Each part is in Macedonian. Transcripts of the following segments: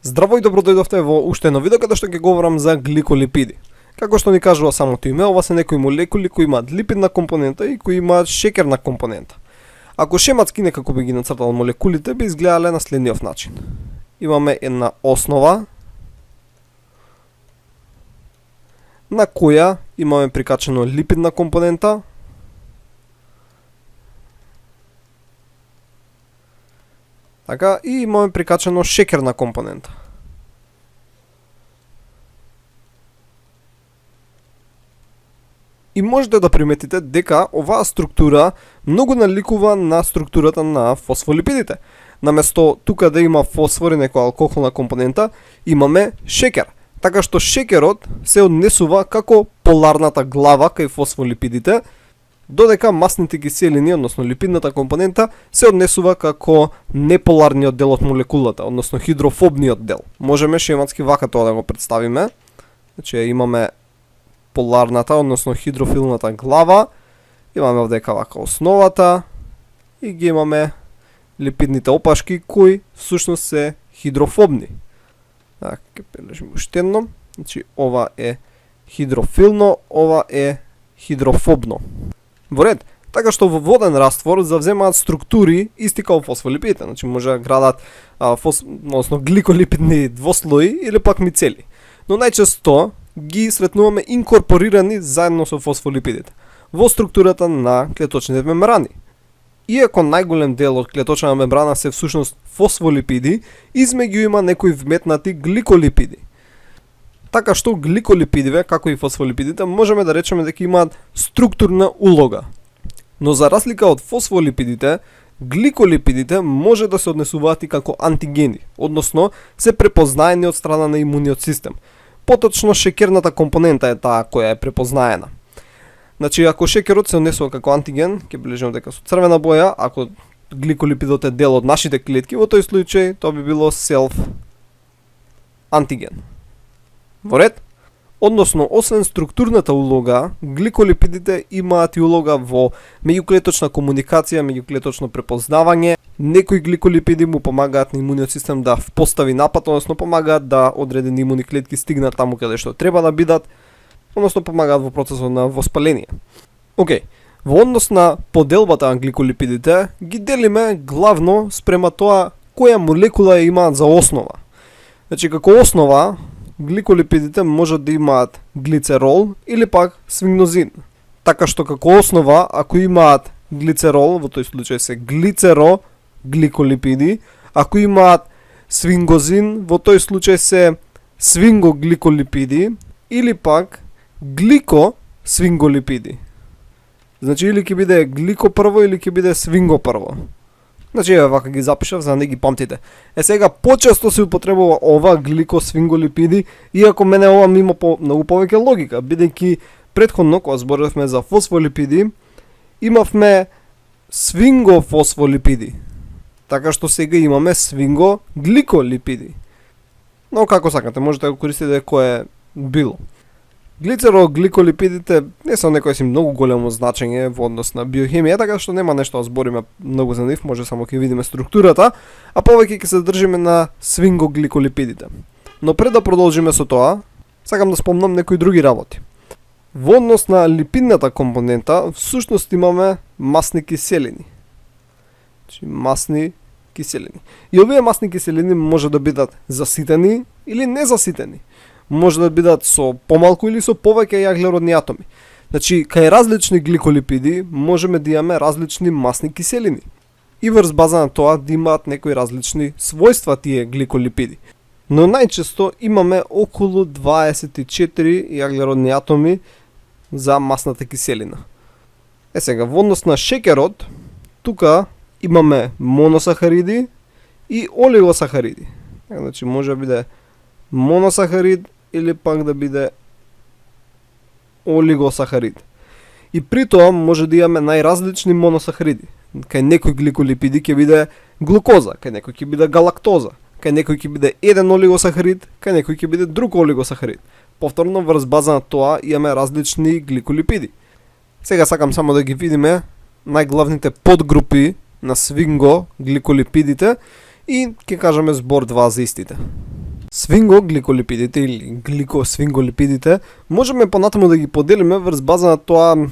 Здраво и добро дојдовте во уште едно видео каде што ќе говорам за гликолипиди. Како што ни кажува самото име, ова се некои молекули кои имаат липидна компонента и кои имаат шекерна компонента. Ако шематски некако би ги нацртал молекулите, би изгледале на следниот начин. Имаме една основа на која имаме прикачено липидна компонента, така, и имаме прикачено шекерна компонента. И можете да приметите дека оваа структура многу наликува на структурата на фосфолипидите. Наместо тука да има фосфор и некоја алкохолна компонента, имаме шекер. Така што шекерот се однесува како поларната глава кај фосфолипидите, додека масните киселини, односно липидната компонента, се однесува како неполарниот дел од молекулата, односно хидрофобниот дел. Можеме шематски вака тоа да го представиме. Значи имаме поларната, односно хидрофилната глава, имаме овдека вака основата и ги имаме липидните опашки кои всушност се хидрофобни. Така, ќе прележим уште едно. Значи ова е хидрофилно, ова е хидрофобно. Во ред, така што во воден раствор завземаат структури исти како фосфолипидите, значи може да градат односно гликолипидни двослои или пак мицели. Но најчесто ги сретнуваме инкорпорирани заедно со фосфолипидите во структурата на клеточните мембрани. Иако најголем дел од клеточна мембрана се всушност фосфолипиди, измеѓу има некои вметнати гликолипиди. Така што гликолипидиве, како и фосфолипидите, можеме да речеме дека имаат структурна улога. Но за разлика од фосфолипидите, гликолипидите може да се однесуваат и како антигени, односно се препознаени од страна на имуниот систем. Поточно шекерната компонента е таа која е препознаена. Значи, ако шекерот се однесува како антиген, ќе бележиме дека со црвена боја, ако гликолипидот е дел од нашите клетки, во тој случај тоа би било селф антиген. Во ред? Односно, освен структурната улога, гликолипидите имаат и улога во меѓуклеточна комуникација, меѓуклеточно препознавање. Некои гликолипиди му помагаат на имуниот систем да постави напад, односно помагаат да одредени имуни клетки стигнат таму каде што треба да бидат, односно помагаат во процесот на воспаление. Океј, во однос на поделбата на гликолипидите, ги делиме главно спрема тоа која молекула ја имаат за основа. Значи, како основа, гликолипидите можат да имаат глицерол или пак свингозин. Така што како основа, ако имаат глицерол, во тој случај се глицерогликолипиди, ако имаат свингозин, во тој случај се свингогликолипиди или пак гликосвинголипиди. Значи или ќе биде глико прво или ќе биде свинго прво. Значи еве вака ги запишав за да не ги памтите. Сега почесто се употребува ова гликосвинголипиди, иако мене ова ми има многу повеќе логика, бидејќи претходно кога зборевме за фосфолипиди, имавме свингофосфолипиди. Така што сега имаме свингогликолипиди. Но како сакате, можете да го користите кое било. Глицерогликолипидите не се некој си многу големо значење во однос на биохемија, така што нема нешто да збориме многу за нив, може само ќе видиме структурата, а повеќе ќе се држиме на свингогликолипидите. Но пред да продолжиме со тоа, сакам да спомнам некои други работи. Во однос на липидната компонента, всушност имаме масни киселини. Значи масни киселини. И овие масни киселини може да бидат заситени или незаситени. Може да бидат со помалку или со повеќе јаглеродни атоми. Значи, кај различни гликолипиди можеме да имаме различни масни киселини. И врз база на тоа да имаат некои различни својства тие гликолипиди. Но најчесто имаме околу 24 јаглеродни атоми за масната киселина. Сега, во однос на шекерот, тука имаме моносахариди и олигосахариди. Значи, може да биде моносахарид или пак да биде олигосахарид. И при тоа може да имаме најразлични моносахариди. Кај некои гликолипиди ќе биде глукоза, кај некои ќе биде галактоза, кај некои ќе биде еден олигосахарид, кај некои ќе биде друг олигосахарид. Повторно врз база на тоа имаме различни гликолипиди. Сега сакам само да ги видиме најглавните подгрупи на свинго гликолипидите и ќе кажеме збор два за истите. Свингогликолипидите или гликосвинголипидите можеме понатаму да ги поделиме врз база на тоа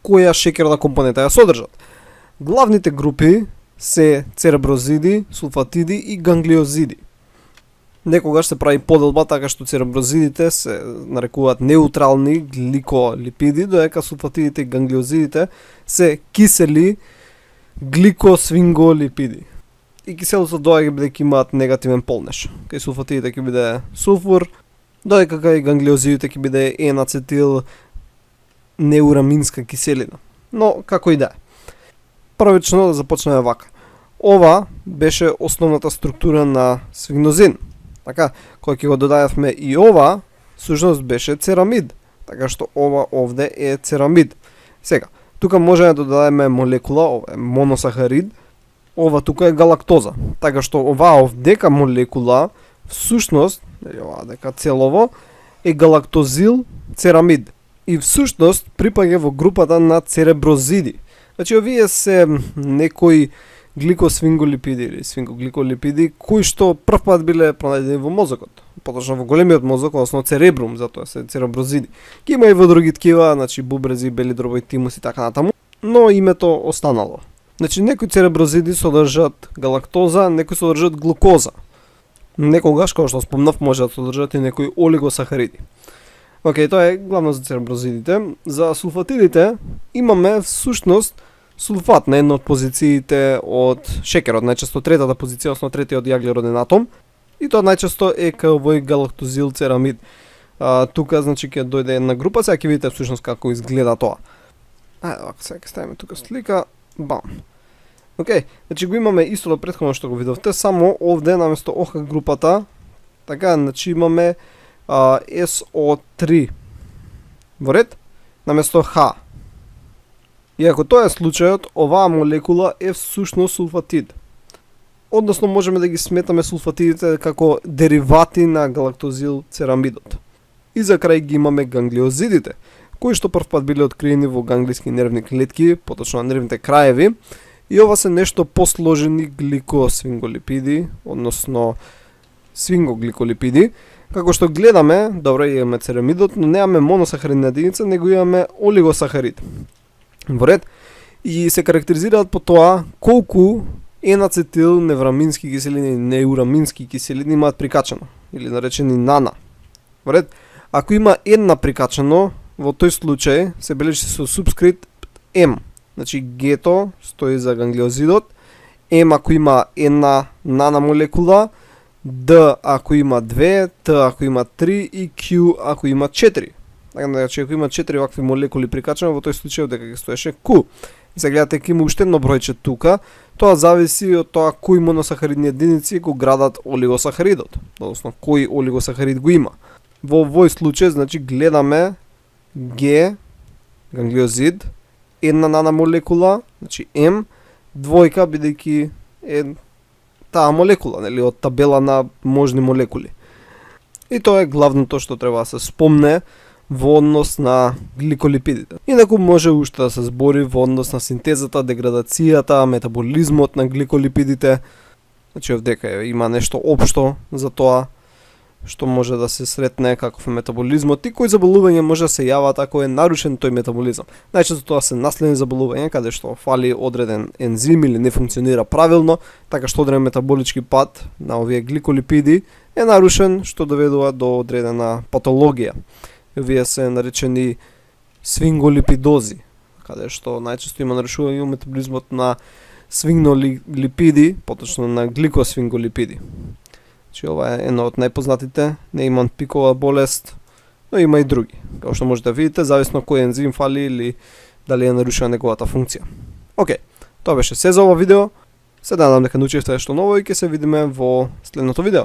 која шеќерна компонента ја содржат. Главните групи се цереброзиди, сулфатиди и ганглиозиди. Некогаш се прави поделба така што цереброзидите се нарекуваат неутрални гликолипиди, додека сулфатидите и ганглиозидите се кисели гликосвинголипиди. И киселото доаѓа бидејќи имаат негативен полнеж. Кај сулфатидите ќе биде сулфур, додека кај ганглиозидите ќе биде N-ацетил неураминска киселина. Но како и да е. Првично да започнеме вака. Ова беше основната структура на сфигнозин. Така, кога ќе го додадевме и ова, всушност беше церамид. Така што ова овде е церамид. Сега, тука можеме да додадеме молекула, ова е моносахарид, ова тука е галактоза. Така што оваа овдека молекула, всушност, ова дека целово, е галактозил церамид. И всушност припаѓа во групата на цереброзиди. Значи, овие се некои гликосвинголипиди или свингогликолипиди кои што прв пат биле пронајдени во мозокот, поточно во големиот мозок, односно церебрум, затоа се цереброзиди. Ки има и во други ткива, значи бубрези, бели дробови, тимус и така натаму, но името останало. Значи некои цереброзиди содржат галактоза, некои содржат глукоза. Некогаш, како што спомнав, може да содржат и некои олигосахариди. Океј, тоа е главно за цереброзидите. За сулфатидите имаме всушност сулфат на една од позициите од шеќерот, најчесто третата позиција, односно третиот јаглероден атом, и тоа најчесто е кај овој галактозил церамид. Тука значи ќе дојде една група, сега ќе видите всушност како изгледа тоа. Ајде, вака сега ќе ставиме тука слика, бам. Океј, значи го имаме истото претходно што го видовте, само овде наместо ОХ групата, така, значи имаме SO3 во ред, наместо H. И ако тоа е случајот, оваа молекула е всушност сулфатид. Односно можеме да ги сметаме сулфатидите како деривати на галактозил церамидот. И за крај ги имаме ганглиозидите, кои што прв пат биле откриени во ганглиски нервни клетки, поточно на нервните краеви, и ова се нешто посложени гликосвинголипиди, односно свингогликолипиди. Како што гледаме, добро имаме церамидот, но немаме моносахаридна единица, него имаме олигосахарид. Во ред, и се карактеризираат по тоа колку N-ацетил неврамински киселини и неурамински киселини имаат прикачено, или наречени нана. Во ред, ако има една прикачено, во тој случај се бележи со субскрипт М. Значи Г стои за ганглиозидот, М ако има една нана молекула, Д ако има 2, Т ако има 3 и Q ако има 4. Значи ако има 4 вакви молекули прикачани, во тој случај дека ќе стоеше Q. И сега гледате ќе има уште едно бројче тука. Тоа зависи од тоа кои моносахаридни единици го градат олигосахаридот, односно кој олигосахарид го има. Во овој случај значи гледаме Г ганглиозид, една нана молекула, значи М, двојка бидејќи е таа молекула, нели, од табела на можни молекули. И тоа е главното што треба да се спомне во однос на гликолипидите. Инаку може уште да се збори во однос на синтезата, деградацијата, метаболизмот на гликолипидите. Значи овдека има нешто општо за тоа што може да се сретне каков е метаболизмот и кои заболувања може да се јават ако е нарушен тој метаболизам. Најчесто тоа се наследни заболувања каде што фали одреден ензим или не функционира правилно, така што одреден метаболички пат на овие гликолипиди е нарушен, што доведува до одредена патологија. Овие се наречени свинголипидози, каде што најчесто има нарушување во метаболизмот на свинголипиди, поточно на гликосвинголипиди. Значи ова е едно од најпознатите, неиман пикова болест, но има и други. Како што можете да видите, зависно кој ензим фали или дали е нарушена неговата функција. Океј, тоа беше се за ова видео. Се надам дека научивте нешто ново и ќе се видиме во следното видео.